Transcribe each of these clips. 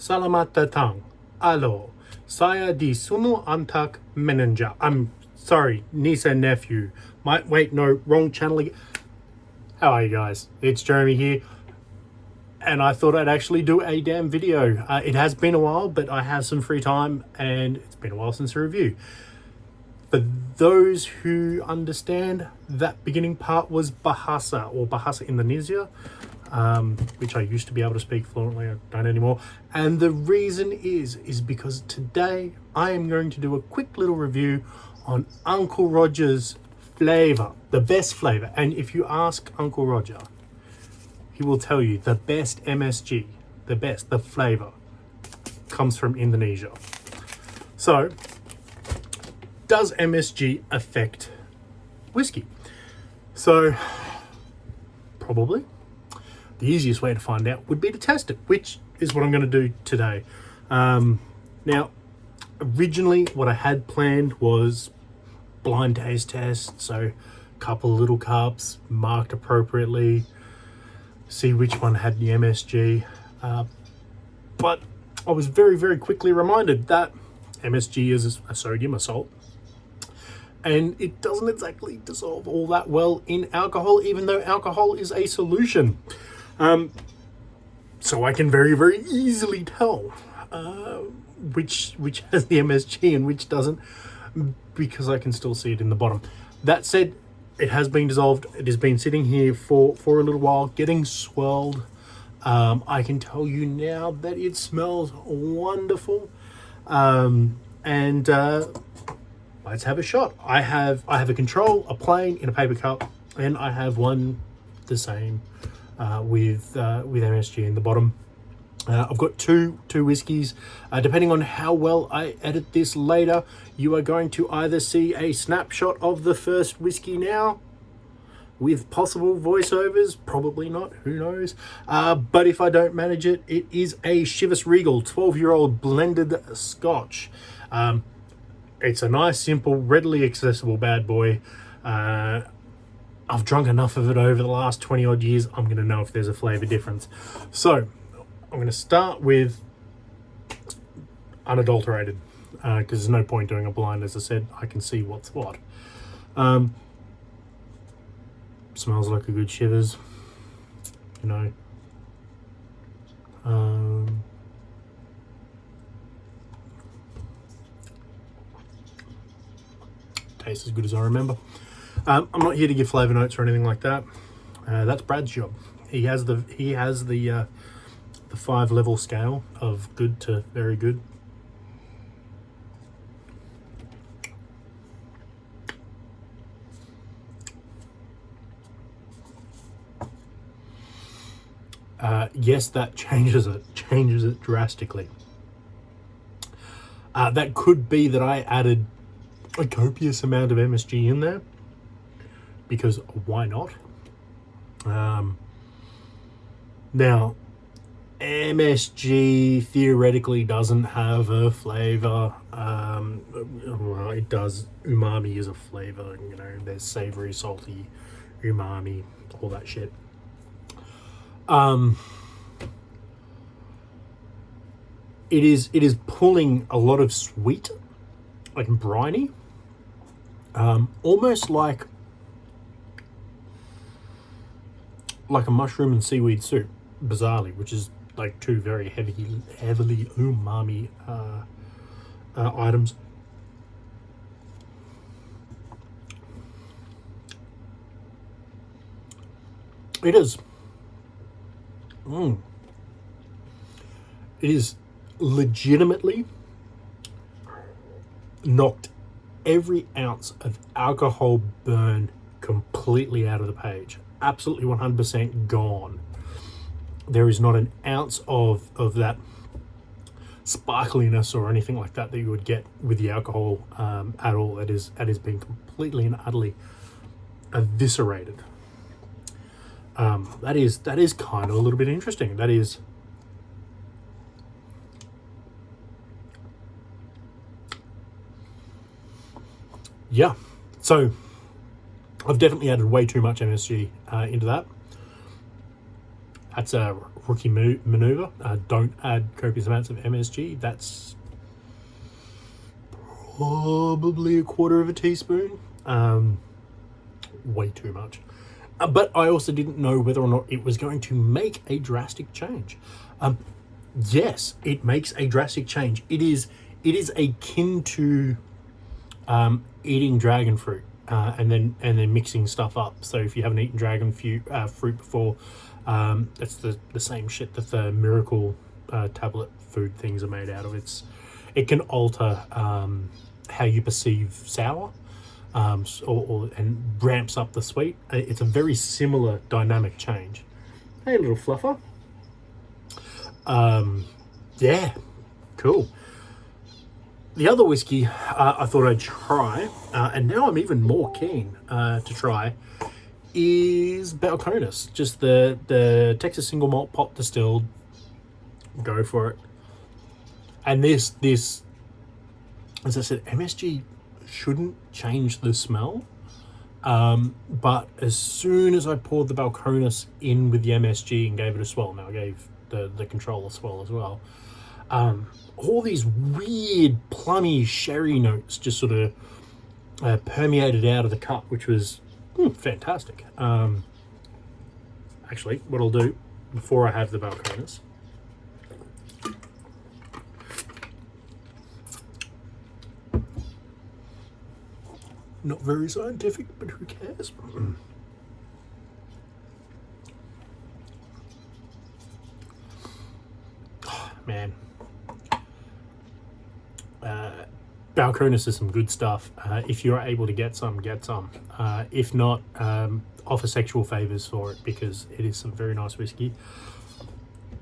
Salamat datang. Alo. Saya di sunu antak menenja. I'm sorry, niece and nephew. Wait, no, wrong channel again. How are you guys? It's Jeremy here. And I thought I'd actually do a damn video. It has been a while, but I have some free time and it's been a while since a review. For those who understand, that beginning part was Bahasa or Bahasa Indonesia, which I used to be able to speak fluently. I don't anymore. And the reason is because today I am going to do a quick little review on Uncle Roger's flavor, the best flavor. And if you ask Uncle Roger, he will tell you the best MSG, the flavor comes from Indonesia. So, does MSG affect whiskey? So, probably. The easiest way to find out would be to test it, which is what I'm going to do today. Now, originally what I had planned was blind taste test, so a couple of little cups marked appropriately, see which one had the MSG. But I was very, very quickly reminded that MSG is a sodium, a salt, and it doesn't exactly dissolve all that well in alcohol, even though alcohol is a solution. So I can very, very easily tell which has the MSG and which doesn't, because I can still see it in the bottom. That said, it has been dissolved. It has been sitting here for a little while, getting swirled. I can tell you now that it smells wonderful. Let's have a shot. I have a control, a plain in a paper cup, and I have one the same with MSG in the bottom. I've got two whiskeys. Depending on how well I edit this later, you are going to either see a snapshot of the first whiskey now with possible voiceovers, probably not, who knows. But if I don't manage it, it is a Chivas Regal 12-year-old blended Scotch. It's a nice, simple, readily accessible bad boy. I've drunk enough of it over the last 20 odd years. I'm going to know if there's a flavor difference. So I'm going to start with unadulterated, because there's no point doing a blind. As I said, I can see what's what. Smells like a good Chivas, you know. Tastes as good as I remember. I'm not here to give flavor notes or anything like that. That's Brad's job. He has the 5-level scale of good to very good. Yes, that changes it drastically. That could be that I added a copious amount of MSG in there, because why not? Now, MSG theoretically doesn't have a flavor. Well, it does. Umami is a flavor, you know, there's savory, salty, umami, all that shit. It is pulling a lot of sweet, like briny, almost like a mushroom and seaweed soup, bizarrely, which is like two very heavily umami items. It is. It is legitimately knocked every ounce of alcohol burn completely out of the page. Absolutely 100% gone. There is not an ounce of that sparkliness or anything like that you would get with the alcohol at all. That has been completely and utterly eviscerated. That is kind of a little bit interesting. That is, yeah. So I've definitely added way too much MSG into that. That's a rookie maneuver. Don't add copious amounts of MSG. That's probably a quarter of a teaspoon. Way too much. But I also didn't know whether or not it was going to make a drastic change. Yes, it makes a drastic change. It is akin to eating dragon fruit and then mixing stuff up. So if you haven't eaten dragon fruit before, that's the same shit that the miracle tablet food things are made out of. It can alter how you perceive sour. And ramps up the sweet. It's a very similar dynamic change. Hey, little fluffer. Yeah, cool. The other whiskey I thought I'd try, and now I'm even more keen to try, is Balcones. Just the Texas single malt pot distilled. Go for it. And this, as I said, MSG shouldn't change the smell, but as soon as I poured the Balcones in with the MSG and gave it a swirl, now I gave the control a swirl as well, all these weird plummy sherry notes just sort of permeated out of the cup, which was fantastic. Actually, what I'll do before I have the Balcones, not very scientific, but who cares? Oh, man. Balcones is some good stuff. If you're able to get some, get some. If not, offer sexual favors for it, because it is some very nice whiskey.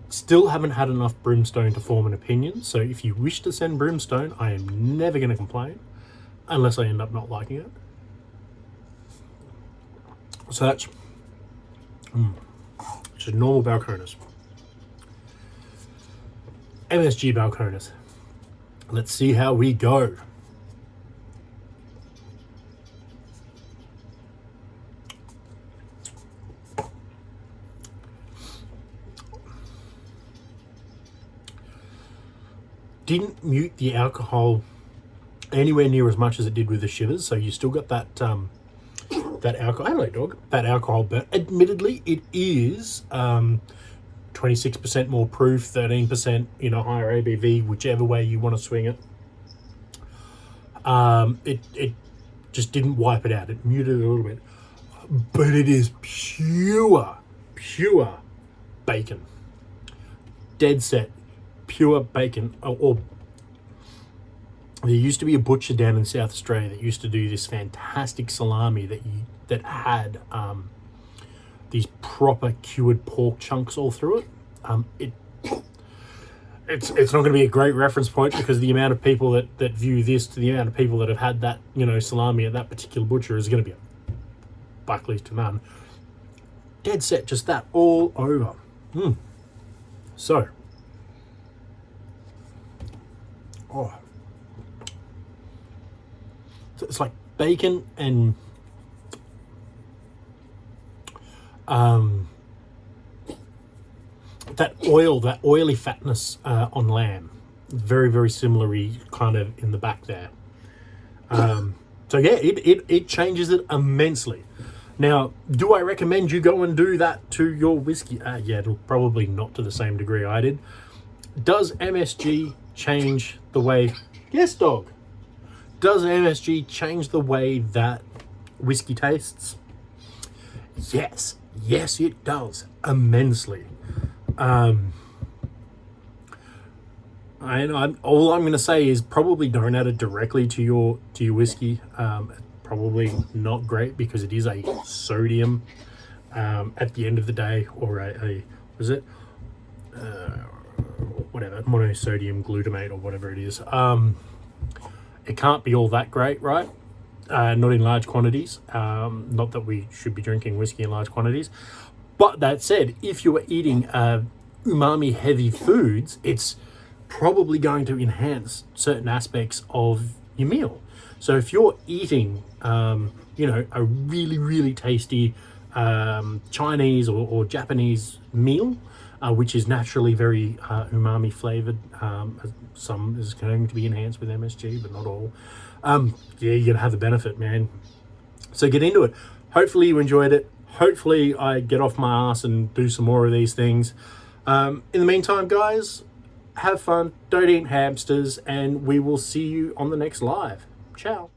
Still haven't had enough brimstone to form an opinion, so if you wish to send brimstone, I am never going to complain. Unless I end up not liking it. So that's just normal Balcones. MSG Balcones. Let's see how we go. Didn't mute the alcohol anywhere near as much as it did with the shivers, so you still got that that alcohol. Hello, dog. That alcohol, but admittedly, it is 26% more proof, 13% higher ABV, whichever way you want to swing it. It just didn't wipe it out. It muted it a little bit, but it is pure bacon. Dead set, pure bacon. Or there used to be a butcher down in South Australia that used to do this fantastic salami that had these proper cured pork chunks all through it. It's not going to be a great reference point, because the amount of people that view this to the amount of people that have had that salami at that particular butcher is going to be a Buckley's to none. Dead set, just that all over. So, so it's like bacon and that oily fatness on lamb, very, very similarly kind of in the back there. So yeah, it changes it immensely. Now, do I recommend you go and do that to your whiskey? Yeah, it'll probably not to the same degree I did. Does MSG change the way... Yes, dog. Does MSG change the way that whiskey tastes? Yes. Yes, it does. Immensely. All I'm going to say is probably don't add it directly to your whiskey. Probably not great, because it is a sodium at the end of the day, or whatever, monosodium glutamate or whatever it is. It can't be all that great, right? Not in large quantities. Not that we should be drinking whiskey in large quantities. But that said, if you are eating umami heavy foods, it's probably going to enhance certain aspects of your meal. So if you're eating, a really, really tasty Chinese or Japanese meal, which is naturally very umami flavored. Some is going to be enhanced with MSG, but not all. Yeah, you're gonna have the benefit, man. So get into it. Hopefully you enjoyed it. Hopefully I get off my ass and do some more of these things. In the meantime, guys, have fun. Don't eat hamsters, and we will see you on the next live. Ciao.